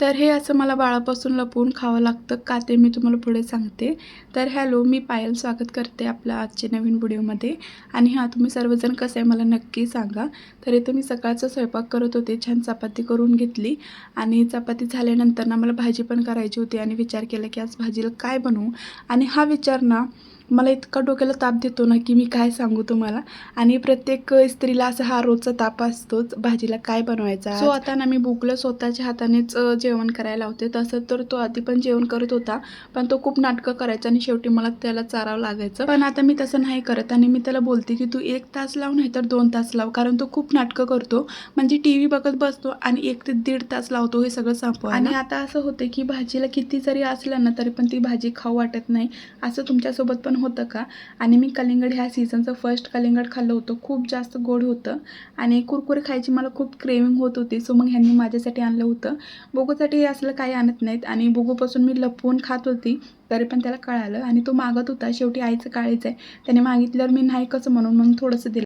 तर हे असं मला बाळापासून लपवून खावं लागतं का ते मी तुम्हाला पुढे सांगते. तर हॅलो, मी पायल स्वागत करते आपल्या आजच्या नवीन व्हिडिओमध्ये. आणि हां, तुम्ही सर्वजण कसे आहे मला नक्की सांगा. तर इथं मी सकाळचा स्वयंपाक करत होते, छान चपाती करून घेतली आणि चपाती झाल्यानंतर ना मला भाजी पण करायची होती आणि विचार केला की आज भाजीला काय बनवू. आणि हा विचार ना मला इतका डोक्याला ताप देतो ना की मी काय सांगू तुम्हाला. आणि प्रत्येक स्त्रीला असा हा रोजचा ताप असतोच, भाजीला काय बनवायचा. सो आता ना मी बुकला स्वतःच्या हातानेच जेवण करायला लावते. तसं तर तो आधी पण जेवण करत होता, पण तो खूप नाटकं करायचा आणि शेवटी मला त्याला चारावं लागायचं. पण आता मी तसं नाही करत आणि मी त्याला बोलते की तू 1 तास लाव नाही तर 2 तास लाव, कारण तो खूप नाटकं करतो. म्हणजे टीव्ही बघत बसतो आणि 1 ते 1.5 तास लावतो हे सगळं संपवायला. आणि आता असं होते की भाजीला किती जरी असलं ना तरी पण ती भाजी खाऊ वाटत नाही. असं तुमच्यासोबत पण होतं का? आणि मी कलिंगड ह्या सीझनचं फर्स्ट कलिंगड खाल्लं होतं, खूप जास्त गोड होतं आणि कुरकुरे खायची मला खूप क्रेविंग होत होती. सो मग ह्यांनी माझ्यासाठी आणलं होतं. बुगूसाठी असलं काही आणत नाहीत आणि बुगूपासून मी लपवून खात होती, तरी पण त्याला कळालं आणि तो मागत होता. शेवटी आईचं काळीच आहे, त्याने मागितल्यावर मी नाही कसं म्हणून मग थोडंसं दिलं.